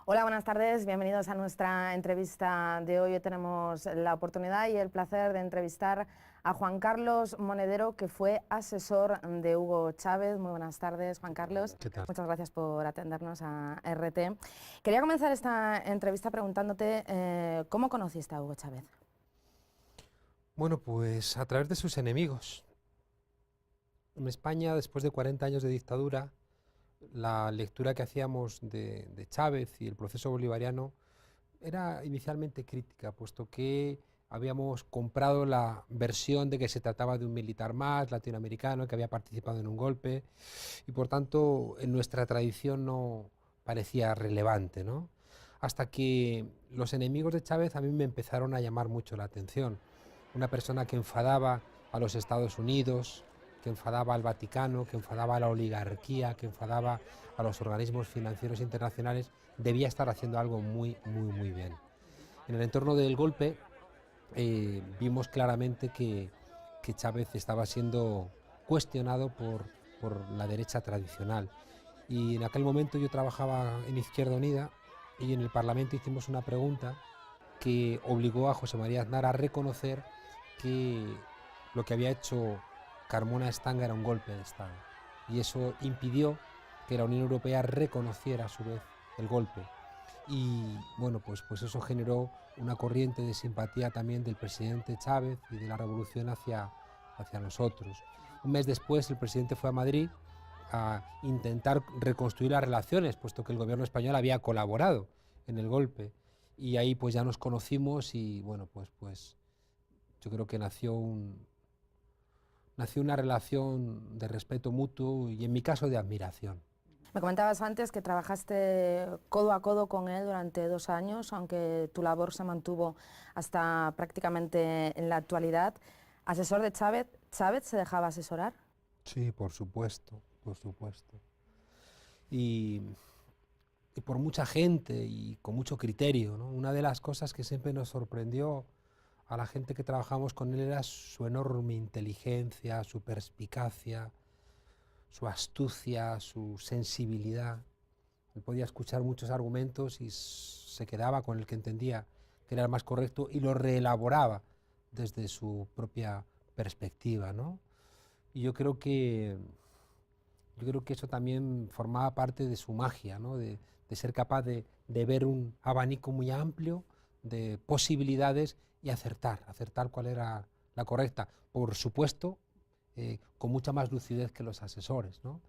Hola, buenas tardes, bienvenidos a nuestra entrevista de hoy. Hoy tenemos la oportunidad y el placer de entrevistar a Juan Carlos Monedero, que fue asesor de Hugo Chávez. Muy buenas tardes, Juan Carlos. ¿Qué tal? Muchas gracias por atendernos a RT. Quería comenzar esta entrevista preguntándote ¿cómo conociste a Hugo Chávez? Bueno, pues a través de sus enemigos. En España, después de 40 años de dictadura, la lectura que hacíamos de Chávez y el proceso bolivariano era inicialmente crítica, puesto que habíamos comprado la versión de que se trataba de un militar más latinoamericano que había participado en un golpe y por tanto en nuestra tradición no parecía relevante, ¿no? Hasta que los enemigos de Chávez a mí me empezaron a llamar mucho la atención. Una persona que enfadaba a los Estados Unidos, que enfadaba al Vaticano, que enfadaba a la oligarquía, que enfadaba a los organismos financieros internacionales, debía estar haciendo algo muy bien. En el entorno del golpe vimos claramente que Chávez estaba siendo cuestionado por la derecha tradicional. Y en aquel momento yo trabajaba en Izquierda Unida y en el Parlamento hicimos una pregunta que obligó a José María Aznar a reconocer que lo que había hecho Carmona Estanga era un golpe de Estado. Y eso impidió que la Unión Europea reconociera a su vez el golpe. Y bueno, pues eso generó una corriente de simpatía también del presidente Chávez y de la revolución hacia nosotros. Un mes después el presidente fue a Madrid a intentar reconstruir las relaciones, puesto que el gobierno español había colaborado en el golpe. Y ahí pues ya nos conocimos y bueno, pues yo creo que nació una relación de respeto mutuo y en mi caso de admiración. Me comentabas antes que trabajaste codo a codo con él durante 2 años, aunque tu labor se mantuvo hasta prácticamente en la actualidad. Asesor de Chávez, ¿Chávez se dejaba asesorar? Sí, por supuesto, por supuesto. Y, y por mucha gente y con mucho criterio, ¿no? Una de las cosas que siempre nos sorprendió a la gente que trabajamos con él era su enorme inteligencia, su perspicacia, su astucia, su sensibilidad. Él podía escuchar muchos argumentos y se quedaba con el que entendía que era el más correcto y lo reelaboraba desde su propia perspectiva, ¿no? Y yo creo que eso también formaba parte de su magia, ¿no? De ser capaz de ver un abanico muy amplio de posibilidades y acertar cuál era la correcta. Por supuesto, con mucha más lucidez que los asesores, ¿no?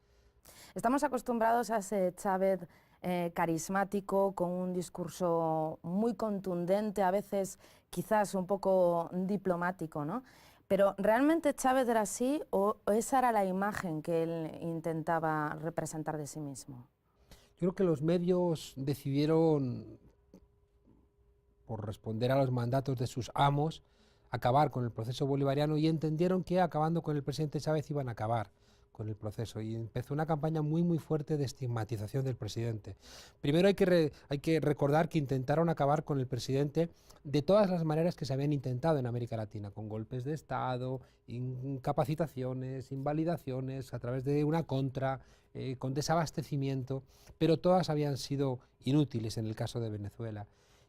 Estamos acostumbrados a ese Chávez carismático, con un discurso muy contundente, a veces quizás un poco diplomático, ¿no? Pero ¿realmente Chávez era así o esa era la imagen que él intentaba representar de sí mismo? Yo creo que los medios decidieron, por responder a los mandatos de sus amos, acabar con el proceso bolivariano y entendieron que acabando con el presidente Chávez iban a acabar con el proceso y empezó una campaña muy fuerte de estigmatización del presidente. Primero hay que recordar que intentaron acabar con el presidente de todas las maneras que se habían intentado en América Latina, con golpes de Estado, incapacitaciones, invalidaciones, a través de una contra, con desabastecimiento, pero todas habían sido inútiles en el caso de Venezuela.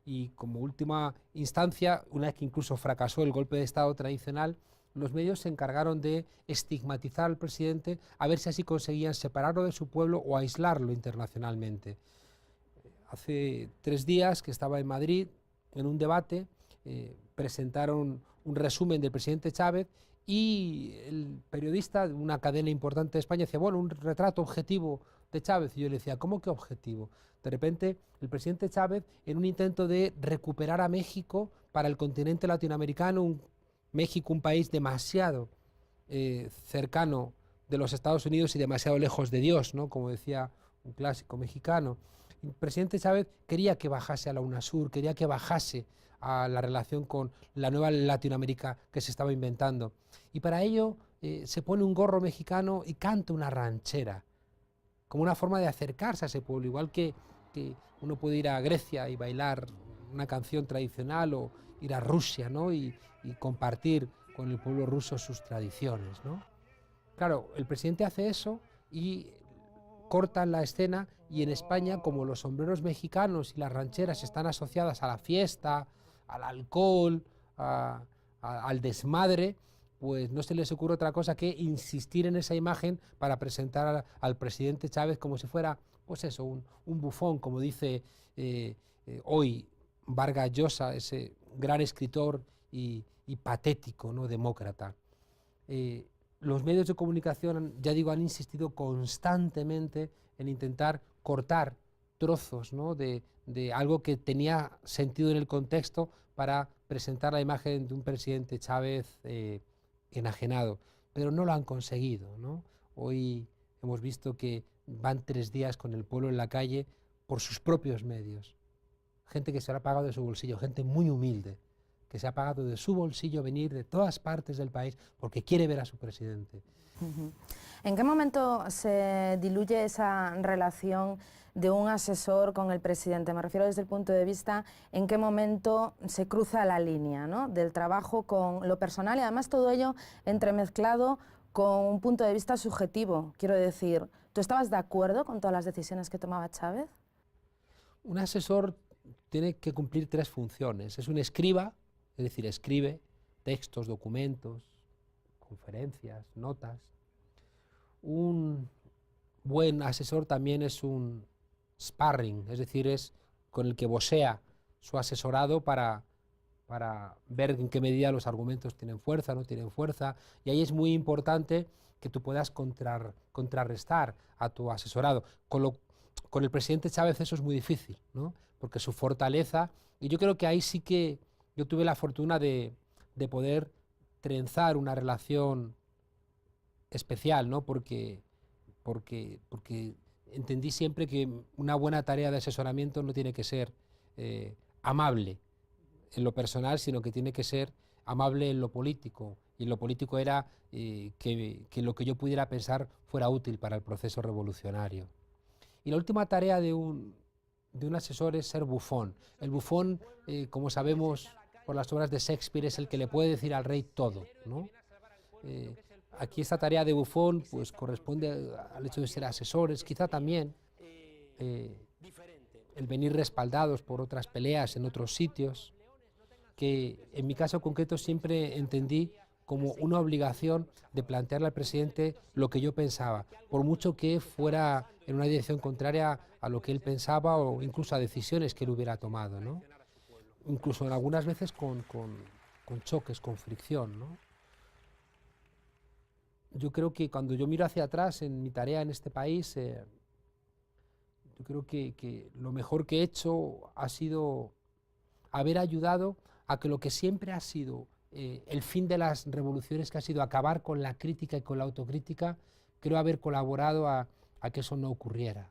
Y como última instancia, una vez que incluso fracasó el golpe de Estado tradicional, los medios se encargaron de estigmatizar al presidente a ver si así conseguían separarlo de su pueblo o aislarlo internacionalmente. Hace 3 días que estaba en Madrid en un debate, presentaron un resumen del presidente Chávez y el periodista de una cadena importante de España decía, bueno, un retrato objetivo de Chávez. Y yo le decía, ¿cómo que objetivo? De repente, el presidente Chávez, en un intento de recuperar a México para el continente latinoamericano, México un país demasiado cercano de los Estados Unidos y demasiado lejos de Dios, ¿no? Como decía un clásico mexicano. El presidente Chávez quería que bajase a la UNASUR, quería que bajase a la relación con la nueva Latinoamérica que se estaba inventando. Y para ello se pone un gorro mexicano y canta una ranchera, como una forma de acercarse a ese pueblo, igual que uno puede ir a Grecia y bailar una canción tradicional o ir a Rusia, ¿no? Y compartir con el pueblo ruso sus tradiciones, ¿no? Claro, el presidente hace eso y cortan la escena, y en España, como los sombreros mexicanos y las rancheras están asociadas a la fiesta, al alcohol, al desmadre, pues no se les ocurre otra cosa que insistir en esa imagen para presentar al presidente Chávez como si fuera, pues eso, un bufón, como dice hoy Vargas Llosa, ese gran escritor y patético, ¿no?, demócrata. Los medios de comunicación, ya digo, han insistido constantemente en intentar cortar trozos, ¿no?, de algo que tenía sentido en el contexto para presentar la imagen de un presidente Chávez enajenado, pero no lo han conseguido, ¿no? Hoy hemos visto que van 3 días con el pueblo en la calle por sus propios medios. Gente que se lo ha pagado de su bolsillo, gente muy humilde, que se ha pagado de su bolsillo venir de todas partes del país porque quiere ver a su presidente. ¿En qué momento se diluye esa relación de un asesor con el presidente? Me refiero desde el punto de vista en qué momento se cruza la línea, ¿no?, del trabajo con lo personal, y además todo ello entremezclado con un punto de vista subjetivo. Quiero decir, ¿tú estabas de acuerdo con todas las decisiones que tomaba Chávez? Un asesor tiene que cumplir 3 funciones. Es un escriba, es decir, escribe textos, documentos, conferencias, notas. Un buen asesor también es un sparring, es decir, es con el que vocea su asesorado para ver en qué medida los argumentos tienen fuerza, no tienen fuerza, y ahí es muy importante que tú puedas contrarrestar a tu asesorado. Con el presidente Chávez eso es muy difícil, ¿no?, porque su fortaleza, y yo creo que ahí sí que yo tuve la fortuna de poder trenzar una relación especial, ¿no?, porque entendí siempre que una buena tarea de asesoramiento no tiene que ser amable en lo personal, sino que tiene que ser amable en lo político. Y en lo político era que lo que yo pudiera pensar fuera útil para el proceso revolucionario. Y la última tarea de un asesor es ser bufón. El bufón, como sabemos por las obras de Shakespeare, es el que le puede decir al rey todo, ¿no? Aquí esta tarea de bufón pues corresponde al hecho de ser asesores, quizá también el venir respaldados por otras peleas en otros sitios, que en mi caso concreto siempre entendí como una obligación de plantearle al presidente lo que yo pensaba, por mucho que fuera en una dirección contraria a lo que él pensaba o incluso a decisiones que él hubiera tomado, ¿no? Incluso en algunas veces con choques, con fricción, ¿no? Yo creo que cuando yo miro hacia atrás en mi tarea en este país, yo creo que lo mejor que he hecho ha sido haber ayudado a que lo que siempre ha sido el fin de las revoluciones, que ha sido acabar con la crítica y con la autocrítica, creo haber colaborado a que eso no ocurriera.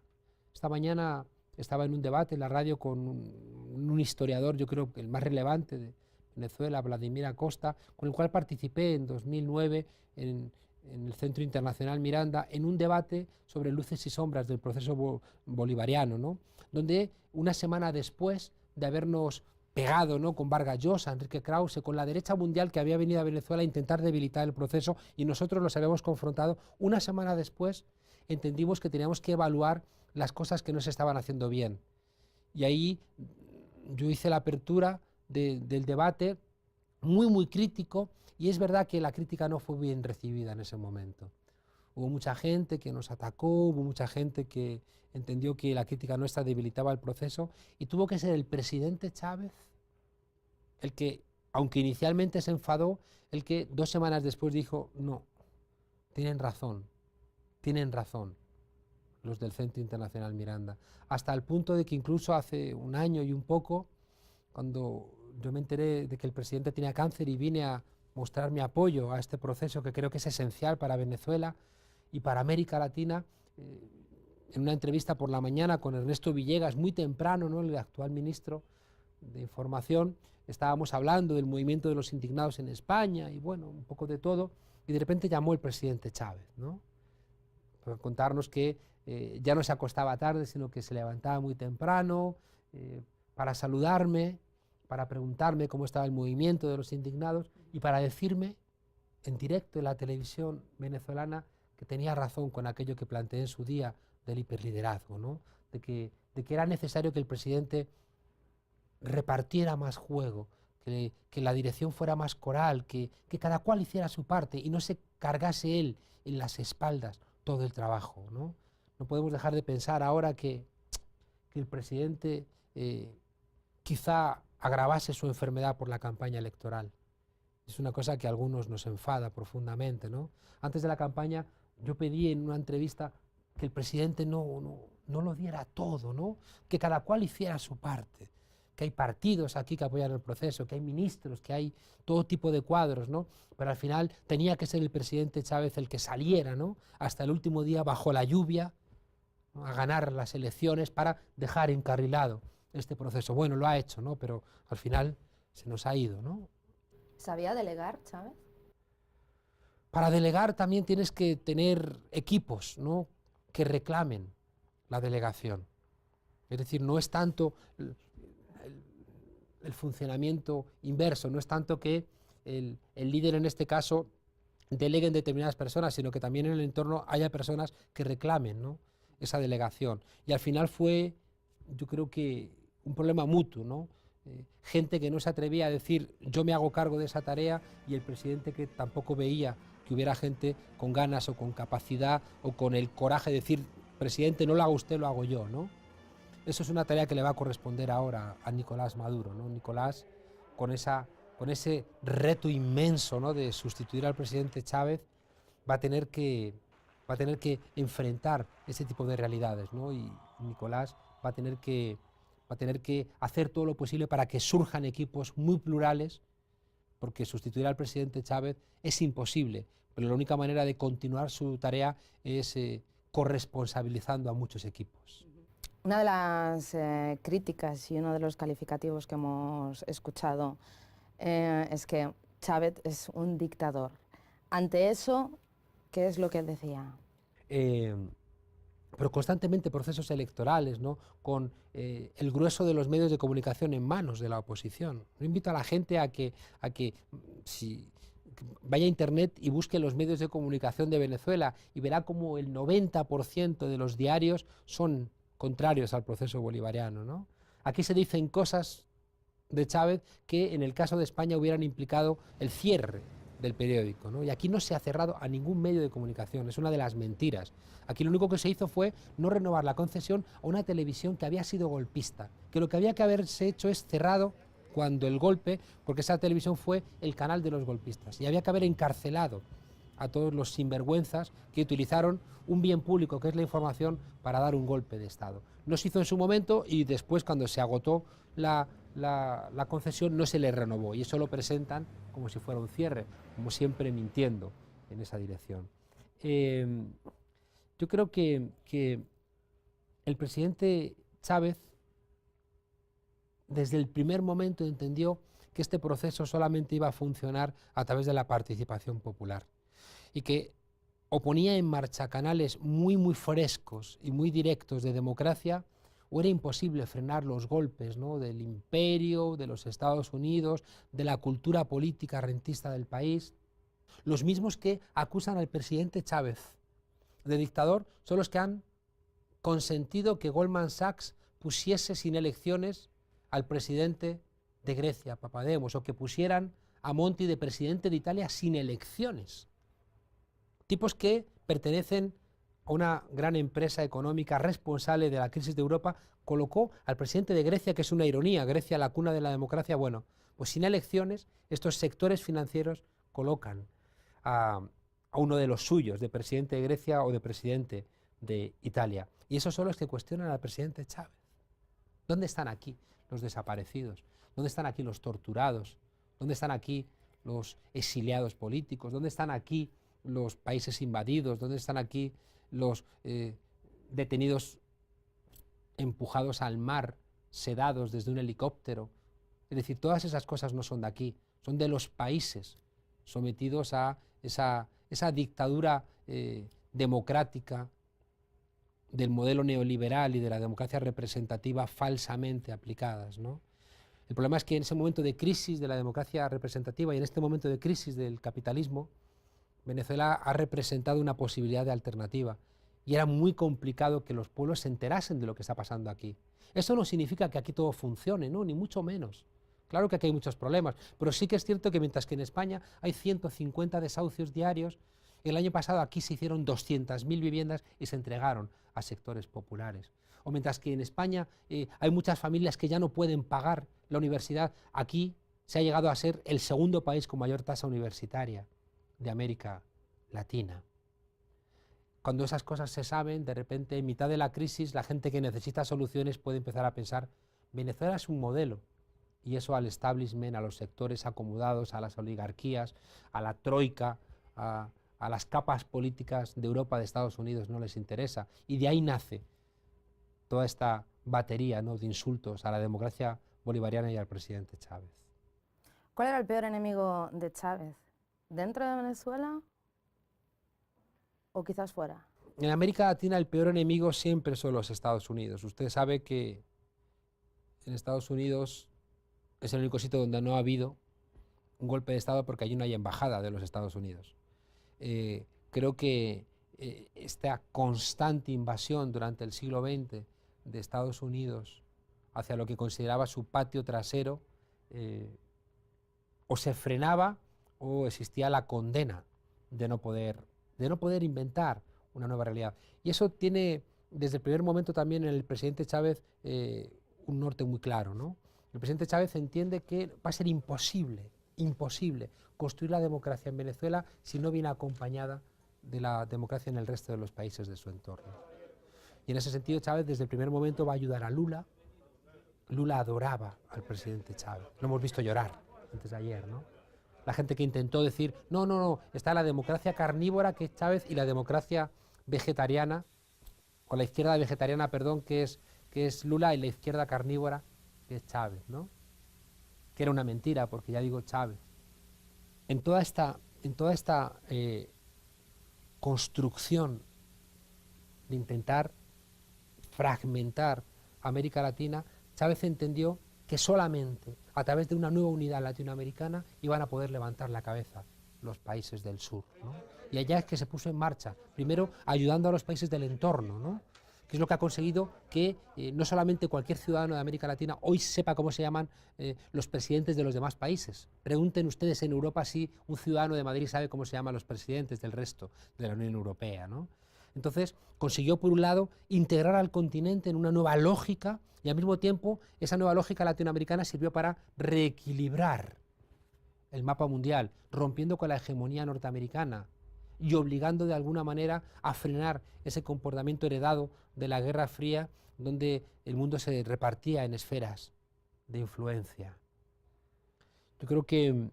Esta mañana estaba en un debate en la radio con un historiador, yo creo que el más relevante de Venezuela, Vladimir Acosta, con el cual participé en 2009 en el Centro Internacional Miranda, en un debate sobre luces y sombras del proceso bolivariano, ¿no?, donde una semana después de habernos pegado, ¿no?, con Vargas Llosa, Enrique Krause, con la derecha mundial que había venido a Venezuela a intentar debilitar el proceso, y nosotros los habíamos confrontado, una semana después entendimos que teníamos que evaluar las cosas que no se estaban haciendo bien. Y ahí yo hice la apertura del debate muy crítico, y es verdad que la crítica no fue bien recibida en ese momento. Hubo mucha gente que nos atacó, hubo mucha gente que entendió que la crítica nuestra debilitaba el proceso, y tuvo que ser el presidente Chávez el que, aunque inicialmente se enfadó, el que 2 semanas después dijo: no, tienen razón los del Centro Internacional Miranda. Hasta el punto de que incluso hace un año y un poco, cuando yo me enteré de que el presidente tenía cáncer y vine a mostrar mi apoyo a este proceso que creo que es esencial para Venezuela y para América Latina, en una entrevista por la mañana con Ernesto Villegas, muy temprano, ¿no?, el actual ministro de Información, estábamos hablando del movimiento de los indignados en España y bueno, un poco de todo, y de repente llamó el presidente Chávez, ¿no?, para contarnos que ya no se acostaba tarde, sino que se levantaba muy temprano, para saludarme, para preguntarme cómo estaba el movimiento de los indignados y para decirme en directo en la televisión venezolana que tenía razón con aquello que planteé en su día del hiperliderazgo, ¿no? de que era necesario que el presidente repartiera más juego, que la dirección fuera más coral, que cada cual hiciera su parte y no se cargase él en las espaldas todo el trabajo, ¿no? No podemos dejar de pensar ahora que el presidente quizá agravase su enfermedad por la campaña electoral. Es una cosa que a algunos nos enfada profundamente, ¿no? Antes de la campaña yo pedí en una entrevista que el presidente no lo diera todo, ¿no? Que cada cual hiciera su parte, que hay partidos aquí que apoyan el proceso, que hay ministros, que hay todo tipo de cuadros, ¿no? Pero al final tenía que ser el presidente Chávez el que saliera, ¿no? Hasta el último día bajo la lluvia, ¿no? A ganar las elecciones para dejar encarrilado este proceso. Bueno, lo ha hecho, ¿no? Pero al final se nos ha ido, ¿no? ¿Sabía delegar, Chávez? Para delegar también tienes que tener equipos, ¿no? Que reclamen la delegación. Es decir, no es tanto el funcionamiento inverso, no es tanto que el líder en este caso delegue en determinadas personas, sino que también en el entorno haya personas que reclamen, ¿no? Esa delegación. Y al final fue, yo creo que un problema mutuo, ¿no? Gente que no se atrevía a decir yo me hago cargo de esa tarea y el presidente que tampoco veía que hubiera gente con ganas o con capacidad o con el coraje de decir presidente, no lo haga usted, lo hago yo, ¿no? Eso es una tarea que le va a corresponder ahora a Nicolás Maduro, ¿no? Nicolás, con ese reto inmenso, ¿no? De sustituir al presidente Chávez, va a tener que enfrentar ese tipo de realidades, ¿no? Y Nicolás va a tener que hacer todo lo posible para que surjan equipos muy plurales, porque sustituir al presidente Chávez es imposible, pero la única manera de continuar su tarea es corresponsabilizando a muchos equipos. Una de las críticas y uno de los calificativos que hemos escuchado es que Chávez es un dictador. Ante eso, ¿qué es lo que él decía? Pero constantemente procesos electorales, ¿no? Con el grueso de los medios de comunicación en manos de la oposición. Yo invito a la gente a que vaya a internet y busque los medios de comunicación de Venezuela y verá como el 90% de los diarios son contrarios al proceso bolivariano, ¿no? Aquí se dicen cosas de Chávez que en el caso de España hubieran implicado el cierre del periódico, ¿no? Y aquí no se ha cerrado a ningún medio de comunicación, es una de las mentiras. Aquí lo único que se hizo fue no renovar la concesión a una televisión que había sido golpista, que lo que había que haberse hecho es cerrado cuando el golpe, porque esa televisión fue el canal de los golpistas, y había que haber encarcelado a todos los sinvergüenzas que utilizaron un bien público, que es la información, para dar un golpe de Estado. No se hizo en su momento y después, cuando se agotó la concesión, no se le renovó, y eso lo presentan como si fuera un cierre, como siempre mintiendo en esa dirección. Yo creo que el presidente Chávez desde el primer momento entendió que este proceso solamente iba a funcionar a través de la participación popular y que oponía en marcha canales muy frescos y muy directos de democracia, o era imposible frenar los golpes, ¿no? Del imperio, de los Estados Unidos, de la cultura política rentista del país. Los mismos que acusan al presidente Chávez de dictador son los que han consentido que Goldman Sachs pusiese sin elecciones al presidente de Grecia, Papademos, o que pusieran a Monti de presidente de Italia sin elecciones. Tipos que pertenecen a una gran empresa económica responsable de la crisis de Europa, colocó al presidente de Grecia, que es una ironía, Grecia la cuna de la democracia. Bueno, pues sin elecciones estos sectores financieros colocan a uno de los suyos, de presidente de Grecia o de presidente de Italia. Y esos son los que cuestionan al presidente Chávez. ¿Dónde están aquí los desaparecidos? ¿Dónde están aquí los torturados? ¿Dónde están aquí los exiliados políticos? ¿Dónde están aquí los países invadidos? ¿Dónde están aquí los detenidos empujados al mar, sedados desde un helicóptero? Es decir, todas esas cosas no son de aquí, son de los países sometidos a esa dictadura democrática del modelo neoliberal y de la democracia representativa falsamente aplicadas, ¿no? El problema es que en ese momento de crisis de la democracia representativa y en este momento de crisis del capitalismo, Venezuela ha representado una posibilidad de alternativa, y era muy complicado que los pueblos se enterasen de lo que está pasando aquí. Eso no significa que aquí todo funcione, no, ni mucho menos. Claro que aquí hay muchos problemas, pero sí que es cierto que mientras que en España hay 150 desahucios diarios, el año pasado aquí se hicieron 200.000 viviendas y se entregaron a sectores populares. O mientras que en España hay muchas familias que ya no pueden pagar la universidad, aquí se ha llegado a ser el segundo país con mayor tasa universitaria de América Latina. Cuando esas cosas se saben, de repente, en mitad de la crisis, la gente que necesita soluciones puede empezar a pensar, Venezuela es un modelo, y eso al establishment, a los sectores acomodados, a las oligarquías, a la troika, a las capas políticas de Europa, de Estados Unidos, no les interesa. Y de ahí nace toda esta batería, ¿no?, de insultos a la democracia bolivariana y al presidente Chávez. ¿Cuál era el peor enemigo de Chávez? ¿Dentro de Venezuela o quizás fuera? En América Latina el peor enemigo siempre son los Estados Unidos. Usted sabe que en Estados Unidos es el único sitio donde no ha habido un golpe de Estado porque allí no hay embajada de los Estados Unidos. Creo que esta constante invasión durante el siglo XX de Estados Unidos hacia lo que consideraba su patio trasero, o se frenaba o existía la condena de no poder inventar una nueva realidad. Y eso tiene, desde el primer momento también en el presidente Chávez, un norte muy claro, ¿no? El presidente Chávez entiende que va a ser imposible construir la democracia en Venezuela si no viene acompañada de la democracia en el resto de los países de su entorno. Y en ese sentido Chávez desde el primer momento va a ayudar a Lula. Lula adoraba al presidente Chávez. Lo hemos visto llorar antes de ayer, ¿no? La gente que intentó decir, no, está la democracia carnívora, que es Chávez, y la democracia vegetariana, o la izquierda vegetariana, perdón, que es Lula, y la izquierda carnívora, que es Chávez, ¿no? Que era una mentira, porque ya digo Chávez. En toda esta construcción de intentar fragmentar América Latina, Chávez entendió que solamente a través de una nueva unidad latinoamericana iban a poder levantar la cabeza los países del sur, ¿no? Y allá es que se puso en marcha, primero ayudando a los países del entorno, ¿no?, que es lo que ha conseguido que no solamente cualquier ciudadano de América Latina hoy sepa cómo se llaman los presidentes de los demás países. Pregunten ustedes en Europa si un ciudadano de Madrid sabe cómo se llaman los presidentes del resto de la Unión Europea, ¿no? Entonces consiguió, por un lado, integrar al continente en una nueva lógica, y al mismo tiempo esa nueva lógica latinoamericana sirvió para reequilibrar el mapa mundial, rompiendo con la hegemonía norteamericana y obligando de alguna manera a frenar ese comportamiento heredado de la Guerra Fría, donde el mundo se repartía en esferas de influencia. Yo creo que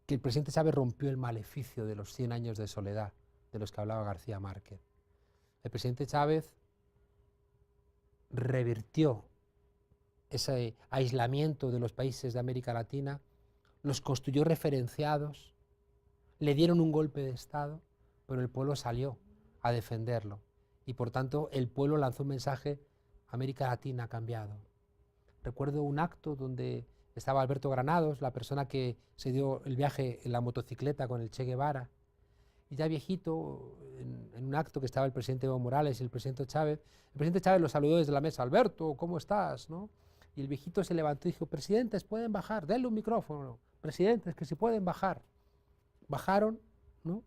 el presidente Chávez rompió el maleficio de los 100 años de soledad de los que hablaba García Márquez. El presidente Chávez revirtió ese aislamiento de los países de América Latina, los construyó referenciados, le dieron un golpe de Estado, pero el pueblo salió a defenderlo. Y por tanto el pueblo lanzó un mensaje: América Latina ha cambiado. Recuerdo un acto donde estaba Alberto Granados, la persona que se dio el viaje en la motocicleta con el Che Guevara, y ya viejito, en un acto que estaba el presidente Evo Morales y el presidente Chávez lo saludó desde la mesa: Alberto, ¿cómo estás?, ¿no? Y el viejito se levantó y dijo: presidentes, pueden bajar, denle un micrófono, presidentes, que si pueden bajar. Bajaron, ¿no?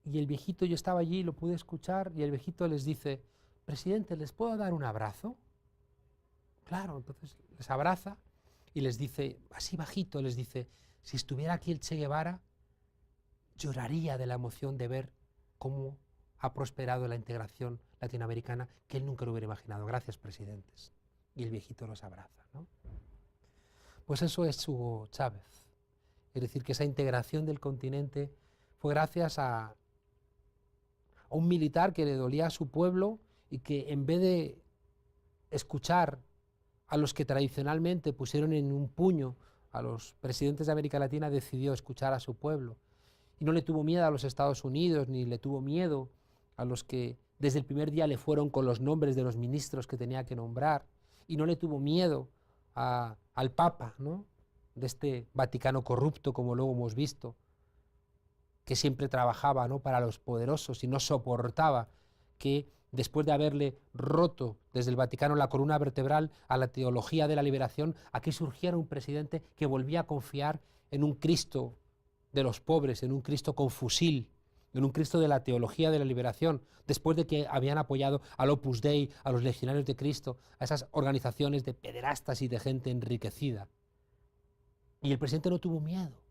Y el viejito, yo estaba allí, lo pude escuchar, y el viejito les dice: presidente, ¿les puedo dar un abrazo? Claro, entonces les abraza y les dice, así bajito, les dice: si estuviera aquí el Che Guevara, lloraría de la emoción de ver cómo ha prosperado la integración latinoamericana, que él nunca lo hubiera imaginado. Gracias, presidentes. Y el viejito los abraza, ¿no? Pues eso es Hugo Chávez. Es decir, que esa integración del continente fue gracias a un militar que le dolía a su pueblo y que, en vez de escuchar a los que tradicionalmente pusieron en un puño a los presidentes de América Latina, decidió escuchar a su pueblo. Y no le tuvo miedo a los Estados Unidos, ni le tuvo miedo a los que desde el primer día le fueron con los nombres de los ministros que tenía que nombrar, y no le tuvo miedo al Papa, ¿no?, de este Vaticano corrupto, como luego hemos visto, que siempre trabajaba, ¿no?, para los poderosos y no soportaba que, después de haberle roto desde el Vaticano la columna vertebral a la teología de la liberación, aquí surgiera un presidente que volvía a confiar en un Cristo de los pobres, en un Cristo con fusil, en un Cristo de la teología de la liberación, después de que habían apoyado al Opus Dei, a los Legionarios de Cristo, a esas organizaciones de pederastas y de gente enriquecida. Y el presidente no tuvo miedo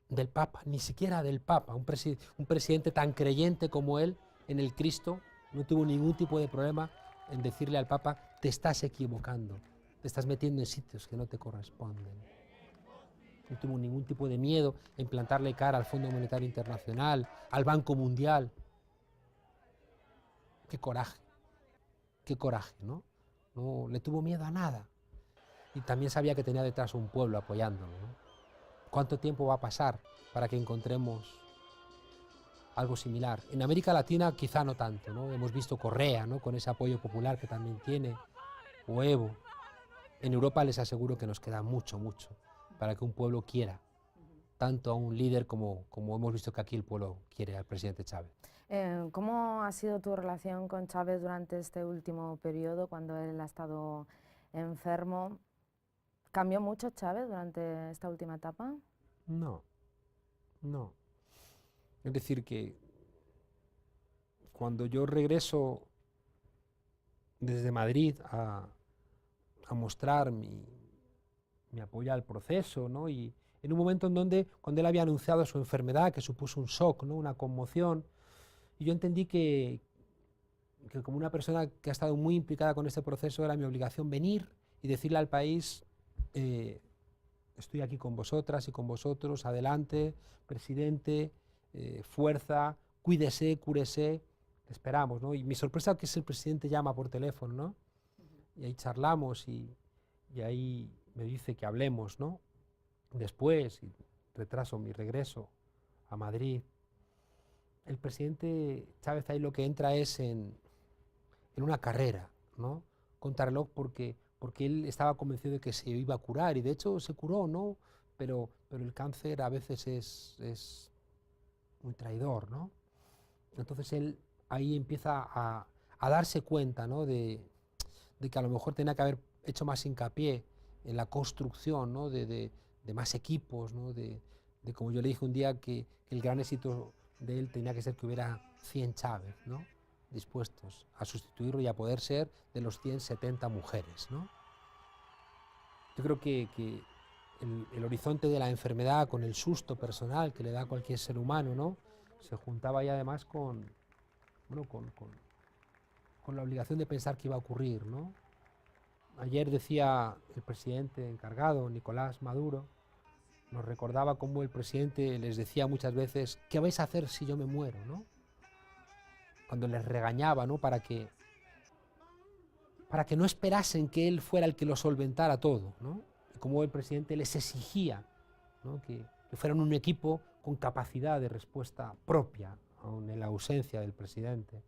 del Papa, ni siquiera del Papa. Un presidente tan creyente como él en el Cristo no tuvo ningún tipo de problema en decirle al Papa: te estás equivocando, te estás metiendo en sitios que no te corresponden. No tuvo ningún tipo de miedo en plantarle cara al Fondo Monetario Internacional, al Banco Mundial. Qué coraje, ¿no? No le tuvo miedo a nada. Y también sabía que tenía detrás un pueblo apoyándolo, ¿no? ¿Cuánto tiempo va a pasar para que encontremos algo similar? En América Latina quizá no tanto, ¿no? Hemos visto Correa, ¿no?, con ese apoyo popular que también tiene, o Evo. En Europa les aseguro que nos queda mucho para que un pueblo quiera tanto a un líder como hemos visto que aquí el pueblo quiere al presidente Chávez. ¿Cómo ha sido tu relación con Chávez durante este último periodo, cuando él ha estado enfermo? ¿Cambió mucho Chávez durante esta última etapa? No. Es decir, que cuando yo regreso desde Madrid a mostrar mi apoyo al proceso, ¿no?, y en un momento en donde, cuando él había anunciado su enfermedad, que supuso un shock, ¿no?, una conmoción, y yo entendí que como una persona que ha estado muy implicada con este proceso, era mi obligación venir y decirle al país: estoy aquí con vosotras y con vosotros, adelante, presidente, fuerza, cuídese, cúrese, te esperamos, ¿no? Y mi sorpresa es que el presidente llama por teléfono, ¿no? Y ahí charlamos y ahí me dice que hablemos, ¿no?, después, y retraso mi regreso a Madrid. El presidente Chávez ahí lo que entra es en una carrera, ¿no?, contrarreloj, porque él estaba convencido de que se iba a curar, y de hecho se curó, ¿no?, pero el cáncer a veces es muy traidor, ¿no? Entonces él ahí empieza a darse cuenta, ¿no?, de que a lo mejor tenía que haber hecho más hincapié en la construcción, ¿no?, de más equipos, ¿no?, de como yo le dije un día, que el gran éxito de él tenía que ser que hubiera 100 Chávez, ¿no?, dispuestos a sustituirlo y a poder ser de los 170 mujeres, ¿no? Yo creo que el horizonte de la enfermedad, con el susto personal que le da a cualquier ser humano, ¿no?, se juntaba ya además con la obligación de pensar qué iba a ocurrir, ¿no? Ayer decía el presidente encargado, Nicolás Maduro, nos recordaba cómo el presidente les decía muchas veces: ¿qué vais a hacer si yo me muero?, ¿no? Cuando les regañaba, ¿no?, para que no esperasen que él fuera el que lo solventara todo, ¿no? Y cómo el presidente les exigía, ¿no?, que fueran un equipo con capacidad de respuesta propia, aun en la ausencia del presidente.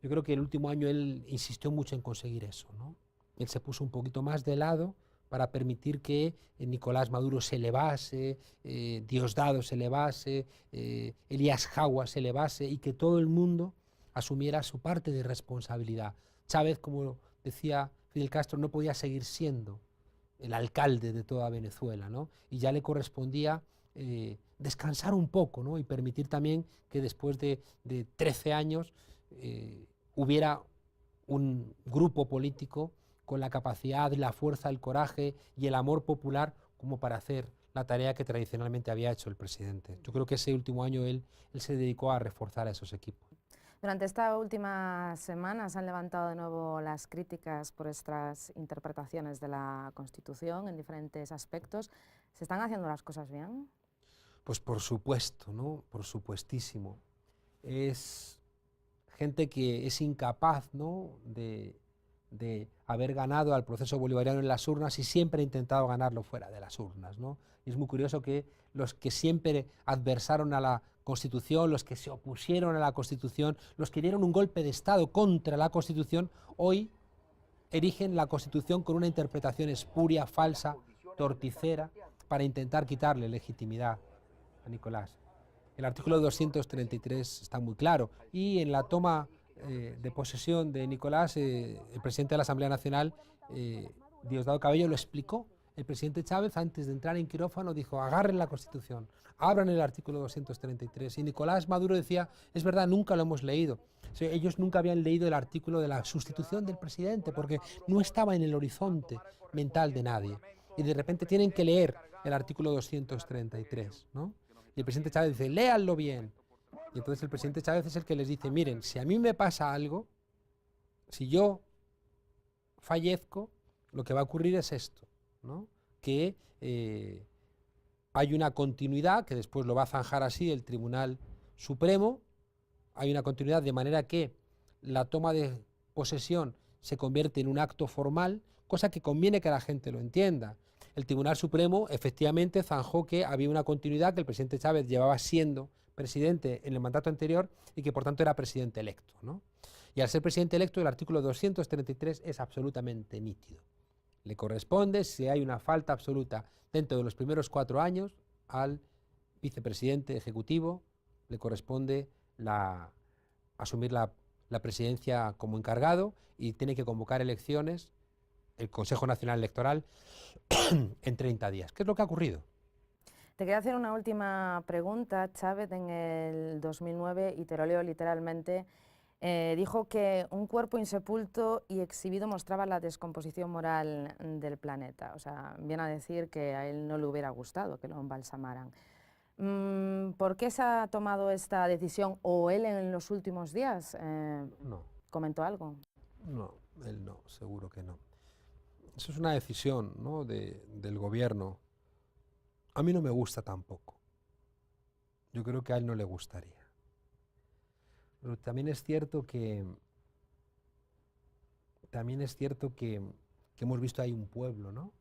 Yo creo que el último año él insistió mucho en conseguir eso, ¿no? Él se puso un poquito más de lado para permitir que Nicolás Maduro se elevase, Diosdado se elevase, Elías Jawa se elevase, y que todo el mundo asumiera su parte de responsabilidad. Chávez, como decía Fidel Castro, no podía seguir siendo el alcalde de toda Venezuela, ¿no? Y ya le correspondía descansar un poco, ¿no?, y permitir también que después de 13 años hubiera un grupo político con la capacidad, la fuerza, el coraje y el amor popular como para hacer la tarea que tradicionalmente había hecho el presidente. Yo creo que ese último año él se dedicó a reforzar a esos equipos. Durante esta última semana se han levantado de nuevo las críticas por estas interpretaciones de la Constitución en diferentes aspectos. ¿Se están haciendo las cosas bien? Pues por supuesto, ¿no? Por supuestísimo. Es gente que es incapaz, ¿no?, de haber ganado al proceso bolivariano en las urnas, y siempre ha intentado ganarlo fuera de las urnas, ¿no? Y es muy curioso que los que siempre adversaron a la Constitución, los que se opusieron a la Constitución, los que dieron un golpe de Estado contra la Constitución, hoy erigen la Constitución con una interpretación espuria, falsa, torticera, para intentar quitarle legitimidad a Nicolás. El artículo 233 está muy claro y en la toma de posesión de Nicolás, el presidente de la Asamblea Nacional, Diosdado Cabello, lo explicó. El presidente Chávez, antes de entrar en quirófano, dijo: agarren la Constitución, abran el artículo 233. Y Nicolás Maduro decía: es verdad, nunca lo hemos leído. O sea, ellos nunca habían leído el artículo de la sustitución del presidente porque no estaba en el horizonte mental de nadie. Y de repente tienen que leer el artículo 233, ¿no? Y el presidente Chávez dice: léanlo bien. Y entonces el presidente Chávez es el que les dice: miren, si a mí me pasa algo, si yo fallezco, lo que va a ocurrir es esto, ¿no? Que hay una continuidad, que después lo va a zanjar así el Tribunal Supremo, hay una continuidad de manera que la toma de posesión se convierte en un acto formal, cosa que conviene que la gente lo entienda. El Tribunal Supremo efectivamente zanjó que había una continuidad, que el presidente Chávez llevaba siendo presidente en el mandato anterior y que por tanto era presidente electo, ¿no? Y al ser presidente electo, el artículo 233 es absolutamente nítido. Le corresponde, si hay una falta absoluta dentro de los primeros 4 años, al vicepresidente ejecutivo le corresponde asumir la presidencia como encargado y tiene que convocar elecciones, el Consejo Nacional Electoral, en 30 días. ¿Qué es lo que ha ocurrido? Te quería hacer una última pregunta. Chávez en el 2009, y te lo leo literalmente, dijo que un cuerpo insepulto y exhibido mostraba la descomposición moral del planeta. O sea, viene a decir que a él no le hubiera gustado que lo embalsamaran. ¿Por qué se ha tomado esta decisión? ¿O él en los últimos días No, comentó algo? no, él no, seguro que no. Eso es una decisión, ¿no?, del gobierno. A mí no me gusta tampoco. Yo creo que a él no le gustaría. Pero también es cierto que hemos visto ahí un pueblo, ¿no?,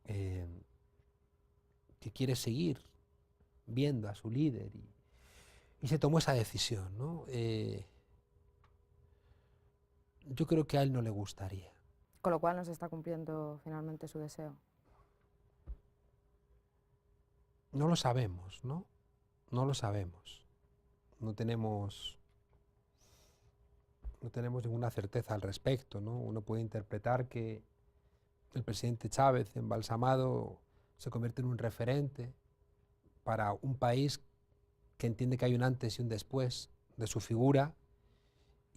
que quiere seguir viendo a su líder y se tomó esa decisión, ¿no? Yo creo que a él no le gustaría. Con lo cual no se está cumpliendo finalmente su deseo. No lo sabemos, ¿no? No lo sabemos. No tenemos ninguna certeza al respecto, ¿no? Uno puede interpretar que el presidente Chávez, embalsamado, se convierte en un referente para un país que entiende que hay un antes y un después de su figura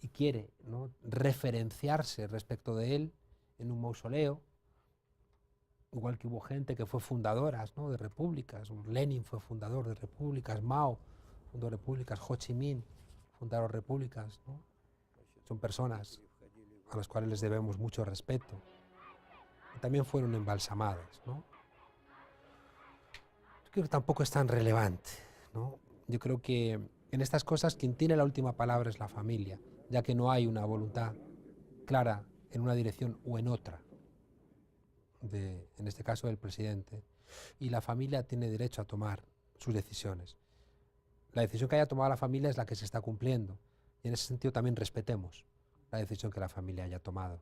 y quiere, ¿no?, referenciarse respecto de él en un mausoleo, igual que hubo gente que fue fundadoras, ¿no?, de repúblicas. Lenin fue fundador de repúblicas, Mao fundó repúblicas, Ho Chi Minh fundaron repúblicas, ¿no? Son personas a las cuales les debemos mucho respeto. Y también fueron embalsamadas, ¿no? Yo creo que tampoco es tan relevante, ¿no? Yo creo que en estas cosas quien tiene la última palabra es la familia, ya que no hay una voluntad clara en una dirección o en otra, en este caso del presidente, y la familia tiene derecho a tomar sus decisiones. La decisión que haya tomado la familia es la que se está cumpliendo, y en ese sentido también respetemos la decisión que la familia haya tomado.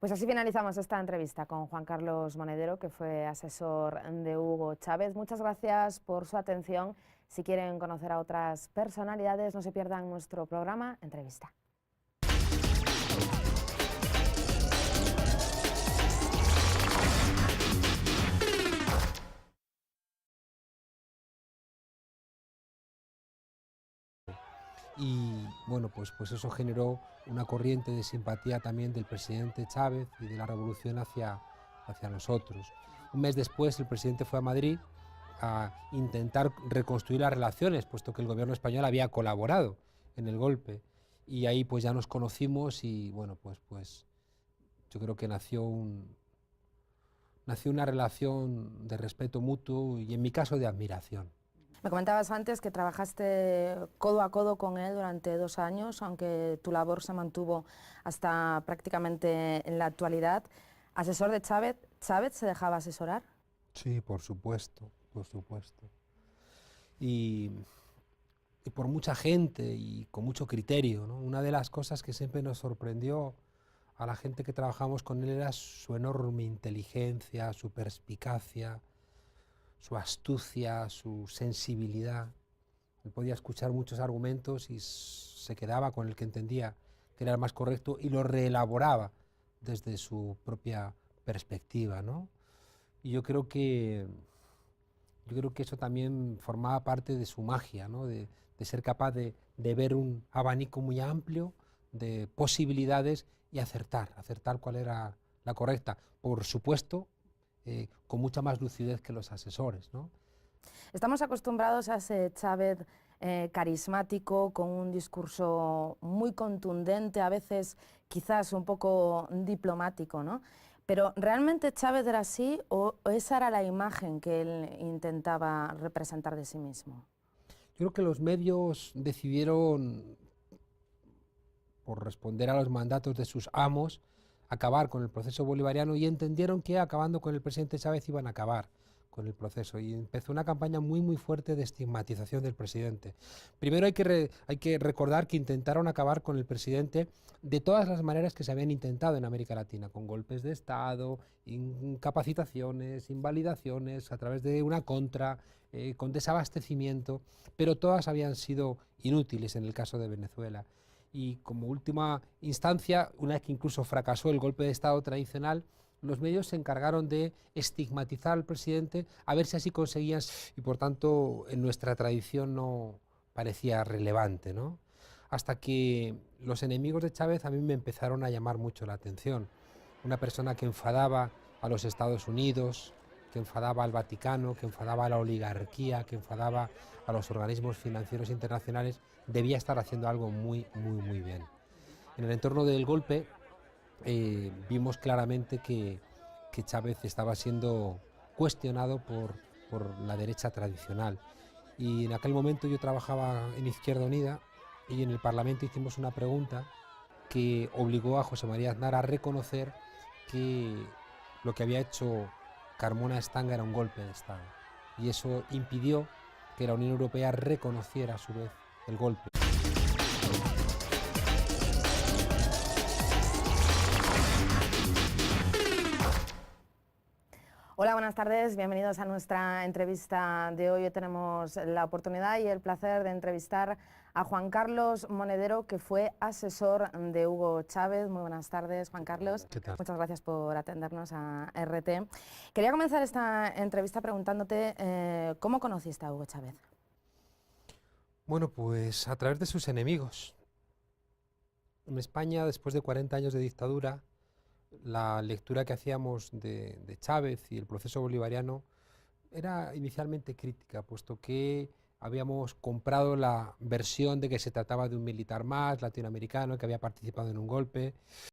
Pues así finalizamos esta entrevista con Juan Carlos Monedero, que fue asesor de Hugo Chávez. Muchas gracias por su atención. Si quieren conocer a otras personalidades, no se pierdan nuestro programa Entrevista. Y bueno, pues eso generó una corriente de simpatía también del presidente Chávez y de la revolución hacia nosotros. Un mes después el presidente fue a Madrid a intentar reconstruir las relaciones, puesto que el gobierno español había colaborado en el golpe. Y ahí pues ya nos conocimos y bueno, pues yo creo que nació una relación de respeto mutuo y en mi caso de admiración. Me comentabas antes que trabajaste codo a codo con él durante 2 años, aunque tu labor se mantuvo hasta prácticamente en la actualidad. ¿Asesor de Chávez? ¿Chávez se dejaba asesorar? Sí, por supuesto, por supuesto. Y por mucha gente y con mucho criterio, ¿no? Una de las cosas que siempre nos sorprendió a la gente que trabajamos con él era su enorme inteligencia, su perspicacia, su astucia, su sensibilidad. Él podía escuchar muchos argumentos y se quedaba con el que entendía que era el más correcto y lo reelaboraba desde su propia perspectiva, ¿no? Y yo creo que eso también formaba parte de su magia, ¿no? De ser capaz de ver un abanico muy amplio de posibilidades y acertar cuál era la correcta. Por supuesto, con mucha más lucidez que los asesores, ¿no? Estamos acostumbrados a ese Chávez carismático, con un discurso muy contundente, a veces quizás un poco diplomático, ¿no? Pero ¿realmente Chávez era así o esa era la imagen que él intentaba representar de sí mismo? Yo creo que los medios decidieron, por responder a los mandatos de sus amos, acabar con el proceso bolivariano y entendieron que acabando con el presidente Chávez iban a acabar con el proceso y empezó una campaña muy fuerte de estigmatización del presidente. Primero hay que recordar que intentaron acabar con el presidente de todas las maneras que se habían intentado en América Latina, con golpes de Estado, incapacitaciones, invalidaciones, a través de una contra, con desabastecimiento, pero todas habían sido inútiles en el caso de Venezuela. Y como última instancia, una vez que incluso fracasó el golpe de Estado tradicional, los medios se encargaron de estigmatizar al presidente a ver si así conseguían, y por tanto en nuestra tradición no parecía relevante, ¿no? Hasta que los enemigos de Chávez a mí me empezaron a llamar mucho la atención. Una persona que enfadaba a los Estados Unidos, que enfadaba al Vaticano, que enfadaba a la oligarquía, que enfadaba a los organismos financieros internacionales, debía estar haciendo algo muy bien. En el entorno del golpe vimos claramente que Chávez estaba siendo cuestionado por la derecha tradicional. Y en aquel momento yo trabajaba en Izquierda Unida y en el Parlamento hicimos una pregunta que obligó a José María Aznar a reconocer que lo que había hecho Carmona Estanga era un golpe de Estado. Y eso impidió que la Unión Europea reconociera a su vez el golpe. Hola, buenas tardes, bienvenidos a nuestra entrevista de hoy. Hoy tenemos la oportunidad y el placer de entrevistar a Juan Carlos Monedero, que fue asesor de Hugo Chávez. Muy buenas tardes, Juan Carlos. ¿Qué tal? Muchas gracias por atendernos a RT. Quería comenzar esta entrevista preguntándote ¿cómo conociste a Hugo Chávez? Bueno, pues a través de sus enemigos. En España, después de 40 años de dictadura, la lectura que hacíamos de Chávez y el proceso bolivariano era inicialmente crítica, puesto que habíamos comprado la versión de que se trataba de un militar más latinoamericano que había participado en un golpe.